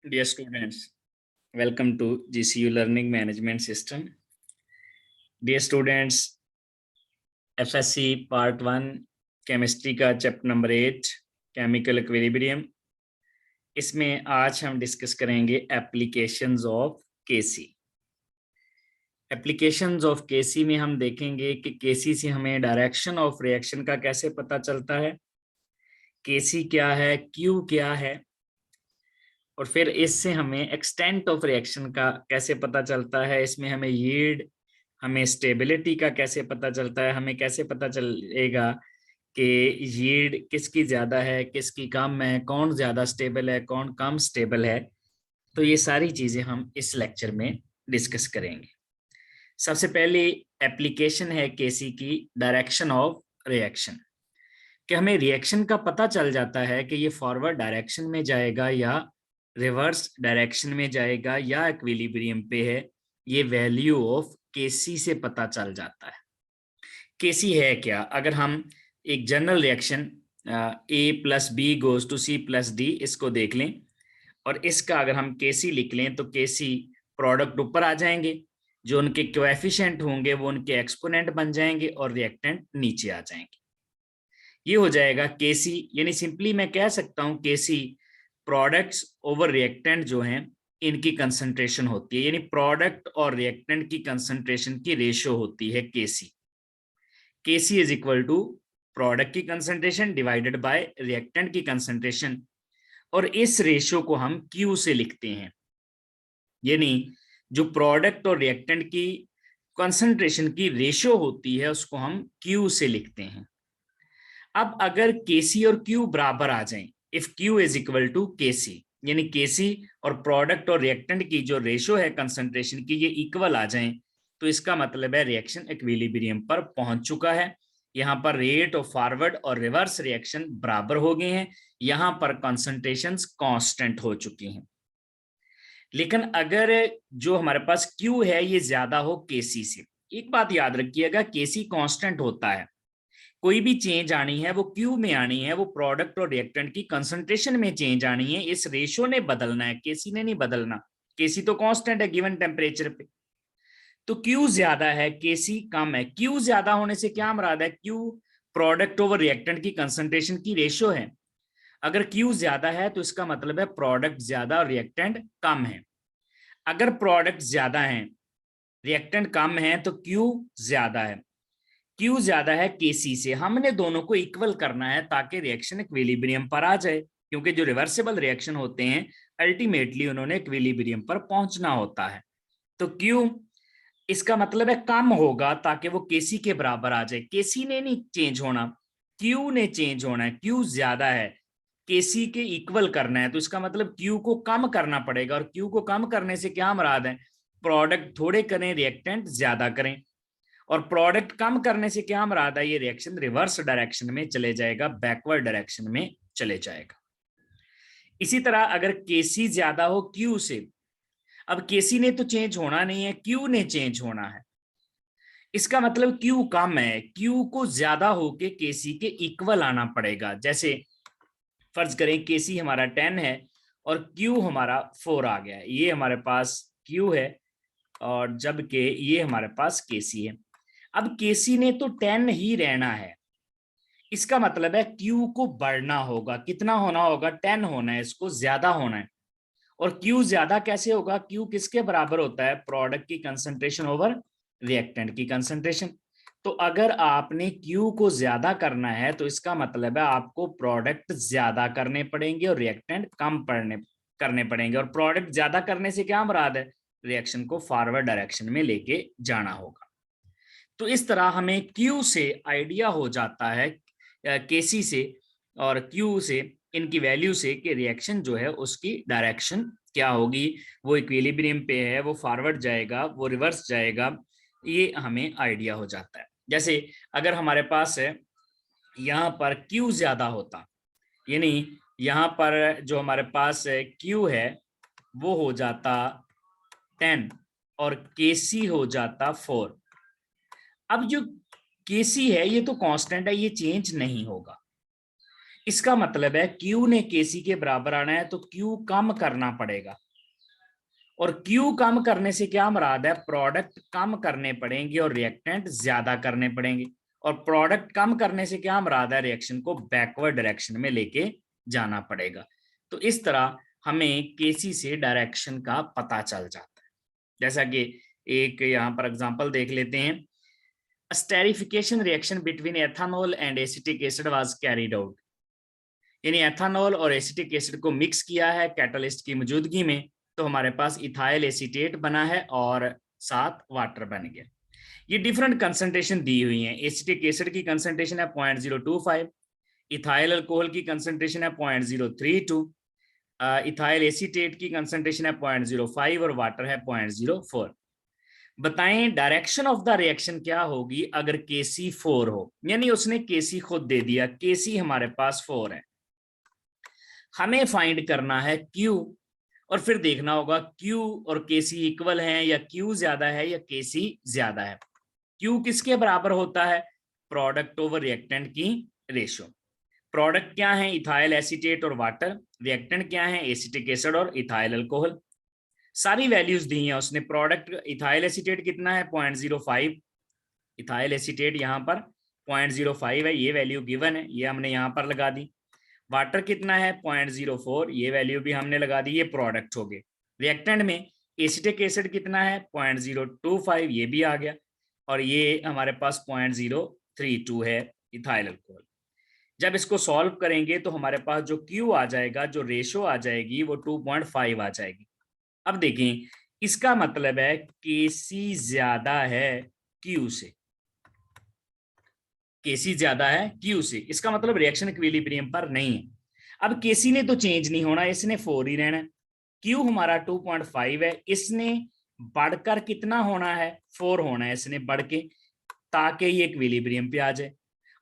Dear students, welcome to GCU Learning Management System. Dear students, FSC Part 1 chemistry का chapter number 8 chemical equilibrium. इसमें आज हम discuss करेंगे applications of KC. Applications of KC में हम देखेंगे कि केसी से हमें डायरेक्शन ऑफ रिएक्शन का कैसे पता चलता है, केसी क्या है, क्यू क्या है, और फिर इससे हमें एक्सटेंट ऑफ रिएक्शन का कैसे पता चलता है, इसमें हमें यील्ड, हमें स्टेबिलिटी का कैसे पता चलता है, हमें कैसे पता चलेगा कि यील्ड किसकी ज्यादा है, किसकी कम है, कौन ज्यादा स्टेबल है, कौन कम स्टेबल है। तो ये सारी चीजें हम इस लेक्चर में डिस्कस करेंगे। सबसे पहली एप्लीकेशन है केसी की डायरेक्शन ऑफ रिएक्शन, कि हमें रिएक्शन का पता चल जाता है कि ये फॉरवर्ड डायरेक्शन में जाएगा या रिवर्स डायरेक्शन में जाएगा या इक्विलिब्रियम पे है। ये वैल्यू ऑफ केसी से पता चल जाता है। केसी है क्या? अगर हम एक general reaction A plus B goes to C plus D इसको देख लें और इसका अगर हम केसी लिख लें तो केसी प्रोडक्ट ऊपर आ जाएंगे, जो उनके कोएफिशिएंट होंगे वो उनके एक्सपोनेंट बन जाएंगे और रिएक्टेंट नीचे आ जाएंगे। ये हो जाएगा केसी, यानी सिंपली मैं कह सकता हूं केसी प्रोडक्ट्स ओवर रिएक्टेंट जो हैं इनकी कंसंट्रेशन होती है, यानी प्रोडक्ट और रिएक्टेंट की कंसंट्रेशन की रेशियो होती है केसी। केसी इज इक्वल टू प्रोडक्ट की कंसंट्रेशन डिवाइडेड बाय रिएक्टेंट की कंसंट्रेशन, और इस रेशियो को हम क्यू से लिखते हैं, यानी जो प्रोडक्ट और रिएक्टेंट की कंसंट्रेशन की रेशियो होती है उसको हम क्यू से लिखते हैं। अब अगर केसी और क्यू बराबर आ जाएं, if Q is equal to KC, यानी केसी और प्रोडक्ट और रिएक्टेंट की जो रेशियो है कंसंट्रेशन की ये इक्वल आ जाएं, तो इसका मतलब है रिएक्शन इक्विलिब्रियम पर पहुंच चुका है। यहाँ पर रेट ऑफ फॉरवर्ड और रिवर्स रिएक्शन बराबर हो गए हैं, यहाँ पर कॉन्सेंट्रेशंस कांस्टेंट हो चुकी हैं। लेकिन अगर जो हमारे पास क्यू है ये ज्यादा हो केसी से, एक बात याद रखिएगा, केसी कांस्टेंट होता है, कोई भी चेंज आनी है वो क्यू में आनी है, वो प्रोडक्ट और रिएक्टेंट की कंसंट्रेशन में चेंज आनी है, इस रेशियो ने बदलना है, केसी ने नहीं बदलना। केसी तो कांस्टेंट है गिवन टेम्परेचर पे। तो क्यू ज्यादा है, केसी कम है। क्यू ज्यादा होने से क्या मुराद है? क्यू प्रोडक्ट ओवर रिएक्टेंट की कंसंट्रेशन की रेशियो है। अगर क्यू ज्यादा है तो इसका मतलब है प्रोडक्ट ज्यादा और रिएक्टेंट कम है। अगर प्रोडक्ट ज्यादा है रिएक्टेंट कम है तो क्यू ज्यादा है। क्यू ज्यादा है केसी से, हमने दोनों को इक्वल करना है ताकि रिएक्शन इक्विलिब्रियम पर आ जाए, क्योंकि जो रिवर्सिबल रिएक्शन होते हैं अल्टीमेटली उन्होंने इक्विलिब्रियम पर पहुंचना होता है। तो क्यू इसका मतलब है कम होगा ताकि वो केसी के बराबर आ जाए। केसी ने नहीं चेंज होना, क्यू ने चेंज होना है। क्यू ज्यादा है, केसी के इक्वल करना है, तो इसका मतलब क्यू को कम करना पड़ेगा, और क्यू को कम करने से क्या मुराद है? प्रोडक्ट थोड़े करें, रिएक्टेंट ज्यादा करें, और प्रोडक्ट कम करने से क्या मुराद है? ये रिएक्शन रिवर्स डायरेक्शन में चले जाएगा, बैकवर्ड डायरेक्शन में चले जाएगा। इसी तरह अगर केसी ज्यादा हो क्यू से, अब केसी ने तो चेंज होना नहीं है, क्यू ने चेंज होना है, इसका मतलब क्यू कम है, क्यू को ज्यादा होके केसी के इक्वल आना पड़ेगा। जैसे फर्ज करें केसी हमारा 10 है और क्यू हमारा 4 आ गया है, ये हमारे पास क्यू है और जबकि ये हमारे पास केसी है। अब केसी ने तो 10 ही रहना है, इसका मतलब है क्यू को बढ़ना होगा। कितना होना होगा? 10 होना है, इसको ज्यादा होना है। और क्यू ज्यादा कैसे होगा? क्यू किसके बराबर होता है? प्रोडक्ट की कंसंट्रेशन ओवर रिएक्टेंट की कंसंट्रेशन। तो अगर आपने क्यू को ज्यादा करना है तो इसका मतलब है आपको प्रोडक्ट ज्यादा करने पड़ेंगे और रिएक्टेंट कम करने पड़ेंगे, और प्रोडक्ट ज्यादा करने से क्या मुराद है? रिएक्शन को फॉरवर्ड डायरेक्शन में लेके जाना होगा। तो इस तरह हमें क्यू से आइडिया हो जाता है, केसी से और क्यू से, इनकी वैल्यू से, कि रिएक्शन जो है उसकी डायरेक्शन क्या होगी। वो इक्विलिब्रियम पे है, वो फॉरवर्ड जाएगा, वो रिवर्स जाएगा, ये हमें आइडिया हो जाता है। जैसे अगर हमारे पास है यहाँ पर क्यू ज्यादा होता, यानी यहाँ पर जो हमारे पास क्यू है वो हो जाता 10 और केसी हो जाता 4। अब जो केसी है ये तो कांस्टेंट है, ये चेंज नहीं होगा, इसका मतलब है Q ने Kc के बराबर आना है तो Q कम करना पड़ेगा, और Q कम करने से क्या मुराद है, प्रोडक्ट कम करने पड़ेंगे और रिएक्टेंट ज्यादा करने पड़ेंगे, और प्रोडक्ट कम करने से क्या मुराद है, रिएक्शन को बैकवर्ड डायरेक्शन में लेके जाना पड़ेगा। तो इस तरह हमें Kc से डायरेक्शन का पता चल जाता है। जैसा कि एक यहाँ पर एग्जांपल देख लेते हैं, esterification reaction between ethanol and acetic acid was carried out, यानी एथेनॉल और एसिटिक एसिड को मिक्स किया है कैटलिस्ट की मौजूदगी में, तो हमारे पास इथाइल एसीटेट बना है और साथ वाटर बन गया। ये डिफरेंट कंसंट्रेशन दी हुई है, एसिटिक एसिड की कंसंट्रेशन है 0.025, इथाइल अल्कोहल की कंसंट्रेशन है 0.032, इथाइल एसीटेट की कंसंट्रेशन है 0.05 और वाटर है 0.04। बताएं डायरेक्शन ऑफ द रिएक्शन क्या होगी अगर Kc 4 हो, यानी उसने Kc खुद दे दिया, Kc हमारे पास 4 है, हमें फाइंड करना है Q, और फिर देखना होगा Q और Kc इक्वल हैं या Q ज्यादा है या Kc ज्यादा है। Q किसके बराबर होता है, प्रोडक्ट ओवर रिएक्टेंट की रेशियो। प्रोडक्ट क्या है, इथाइल एसीटेट और वाटर, रिएक्टेंट क्या है, एसिटिक एसिड और इथाइल अल्कोहल। सारी वैल्यूज दी हैं उसने, प्रोडक्ट इथाइल एसीटेट कितना है 0.05, इथाइल एसीटेट यहाँ पर 0.05 है, ये वैल्यू गिवन है, ये हमने यहाँ पर लगा दी। वाटर कितना है 0.04, ये वैल्यू भी हमने लगा दी, ये प्रोडक्ट हो गए। रिएक्टेंट में एसिटिक एसिड कितना है 0.025, ये भी आ गया, और ये हमारे पास 0.032 है इथाइल अल्कोहल। जब इसको सॉल्व करेंगे तो हमारे पास जो Q आ जाएगा, जो रेशो आ जाएगी वो 2.5 आ जाएगी। अब देखें, इसका मतलब है Kc ज्यादा है Q से, Kc ज्यादा है Q से, इसका मतलब रिएक्शन इक्विलिब्रियम पर नहीं है। अब Kc ने तो चेंज नहीं होना, इसने 4 ही रहना है। Q हमारा 2.5 है, इसने बढ़कर कितना होना है, 4 होना है इसने बढ़ के, ताकि ये इक्विलिब्रियम पे आ जाए।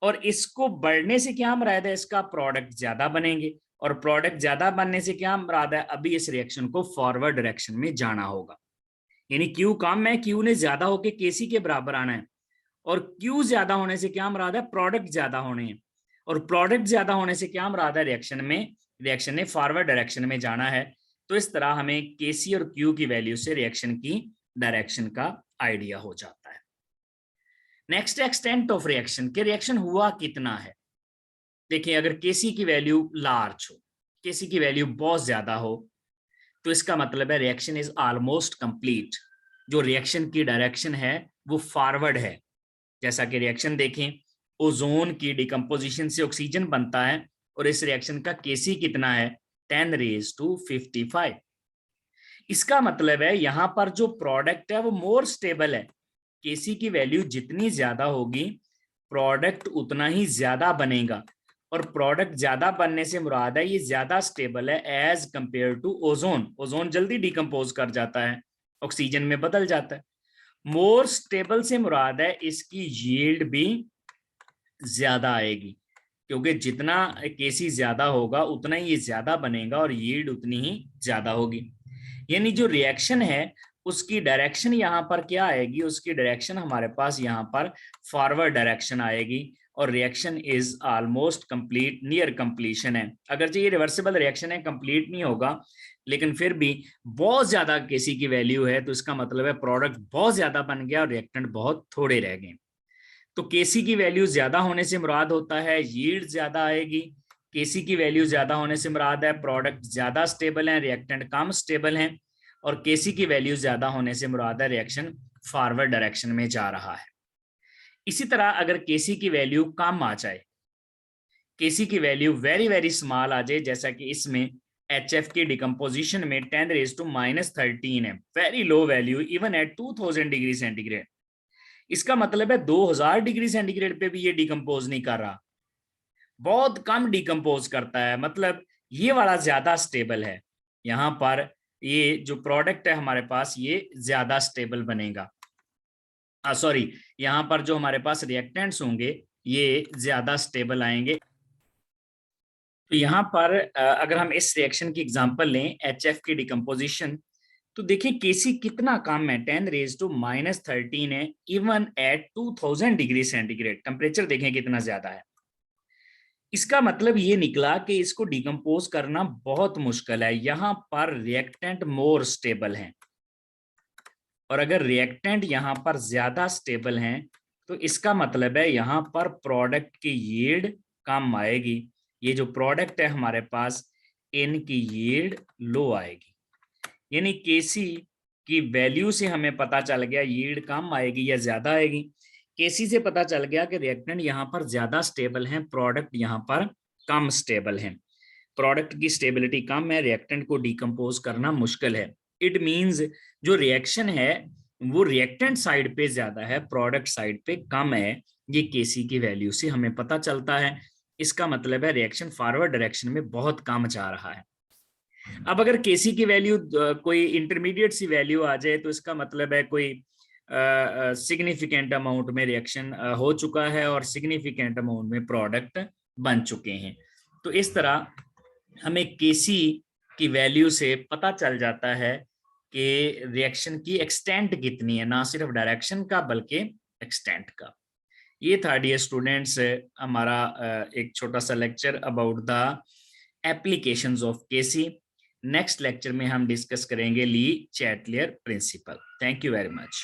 और इसको बढ़ने से क्या मुराद है, इसका प्रोडक्ट ज्यादा बनेंगे, और प्रोडक्ट ज्यादा बनने से क्या मुराद है, अभी इस रिएक्शन को फॉरवर्ड डायरेक्शन में जाना होगा, यानी Q कम है, Q ने ज्यादा होकर Kc के बराबर आना है, और Q ज्यादा होने से क्या मुराद है, प्रोडक्ट ज्यादा होने हैं, और प्रोडक्ट ज्यादा होने से क्या मुराद है, रिएक्शन ने फॉरवर्ड डायरेक्शन में जाना है। तो इस तरह हमें Kc और Q की वैल्यू से रिएक्शन की डायरेक्शन का आइडिया हो जाता है। नेक्स्ट, एक्सटेंट ऑफ रिएक्शन, के रिएक्शन हुआ कितना है। देखिए, अगर Kc की वैल्यू लार्ज हो, Kc की वैल्यू बहुत ज्यादा हो, तो इसका मतलब है रिएक्शन इज ऑलमोस्ट कंप्लीट, जो रिएक्शन की डायरेक्शन है वो फॉरवर्ड है। जैसा कि रिएक्शन देखें, ओजोन की डिकम्पोजिशन से ऑक्सीजन बनता है, और इस रिएक्शन का Kc कितना है 10⁻55। इसका मतलब है यहां पर जो प्रोडक्ट है वो मोर स्टेबल है, Kc की वैल्यू जितनी ज्यादा होगी प्रोडक्ट उतना ही ज्यादा बनेगा, और प्रोडक्ट ज्यादा बनने से मुराद है ये ज्यादा स्टेबल है as compare to ozone. Ozone जल्दी डिकम्पोज कर जाता है, ऑक्सीजन में बदल जाता है। मोर स्टेबल से मुराद है इसकी यील्ड भी ज्यादा आएगी, क्योंकि जितना Kc ज्यादा होगा उतना ही ये ज्यादा बनेगा और यील्ड उतनी ही ज्यादा होगी। यानी जो रिएक्शन है उसकी डायरेक्शन यहाँ पर क्या आएगी, उसकी डायरेक्शन हमारे पास यहाँ पर फॉरवर्ड डायरेक्शन आएगी, और reaction is almost complete, near completion है। अगर ये रिवर्सिबल रिएक्शन है, कंप्लीट नहीं होगा, लेकिन फिर भी बहुत ज्यादा Kc की वैल्यू है, तो इसका मतलब है प्रोडक्ट बहुत ज्यादा बन गया और रिएक्टेंट बहुत थोड़े रह गए। तो Kc की वैल्यू ज्यादा होने से मुराद होता है यील्ड ज्यादा आएगी, Kc की वैल्यू ज्यादा होने से मुराद है प्रोडक्ट ज्यादा स्टेबल है, रिएक्टेंट कम स्टेबल है, और Kc की वैल्यू ज्यादा होने से मुराद है रिएक्शन फॉरवर्ड डायरेक्शन में जा रहा है। इसी तरह अगर Kc की वैल्यू कम आ जाए, Kc की वैल्यू वेरी वेरी स्मॉल आ जाए, जैसा कि इसमें HF की डिकम्पोजिशन में 10⁻13 है, very low value even at 2000 degree centigrade. इसका मतलब है 2000 डिग्री सेंटीग्रेड पे भी ये डिकम्पोज नहीं कर रहा, बहुत कम डिकम्पोज करता है, मतलब ये वाला ज्यादा स्टेबल है। यहाँ पर ये जो प्रोडक्ट है हमारे पास ये ज्यादा स्टेबल बनेगा, सॉरी, यहाँ पर जो हमारे पास रिएक्टेंट्स होंगे ये ज्यादा स्टेबल आएंगे। तो यहाँ पर अगर हम इस रिएक्शन की एग्जांपल लें, HF की डिकम्पोजिशन, तो देखिए Kc कितना कम है, 10⁻13 है, even at 2000 degree centigrade. Temperature देखें कितना ज्यादा है। इसका मतलब ये निकला कि इसको डिकम्पोज करना बहुत मुश्किल है। यहाँ पर रिएक्टेंट मोर स्टेबल हैं, और अगर रिएक्टेंट यहाँ पर ज्यादा स्टेबल हैं तो इसका मतलब है यहाँ पर प्रोडक्ट की यील्ड कम आएगी। ये जो प्रोडक्ट है हमारे पास, इनकी यील्ड लो आएगी। यानी केसी की वैल्यू से हमें पता चल गया यील्ड कम आएगी या ज्यादा आएगी। केसी से पता चल गया कि रिएक्टेंट यहाँ पर ज्यादा स्टेबल हैं, प्रोडक्ट यहाँ पर कम स्टेबल हैं। प्रोडक्ट की स्टेबिलिटी कम है, रिएक्टेंट को डिकम्पोज करना मुश्किल है। इट मींस जो रिएक्शन है वो रिएक्टेंट साइड पे ज्यादा है, प्रोडक्ट साइड पे कम है। ये केसी की वैल्यू से हमें पता चलता है। इसका मतलब है रिएक्शन फॉरवर्ड डायरेक्शन में बहुत कम जा रहा है। अब अगर केसी की वैल्यू कोई इंटरमीडिएट सी वैल्यू आ जाए तो इसका मतलब है कोई सिग्निफिकेंट अमाउंट में रिएक्शन हो चुका है और सिग्निफिकेंट अमाउंट में प्रोडक्ट बन चुके हैं। तो इस तरह हमें केसी की वैल्यू से पता चल जाता है कि रिएक्शन की एक्सटेंट कितनी है, ना सिर्फ डायरेक्शन का बल्कि एक्सटेंट का। ये था डियर स्टूडेंट्स हमारा एक छोटा सा lecture about the applications of KC. Next lecture में हम डिस्कस करेंगे Le Chatelier principle. Thank you very much.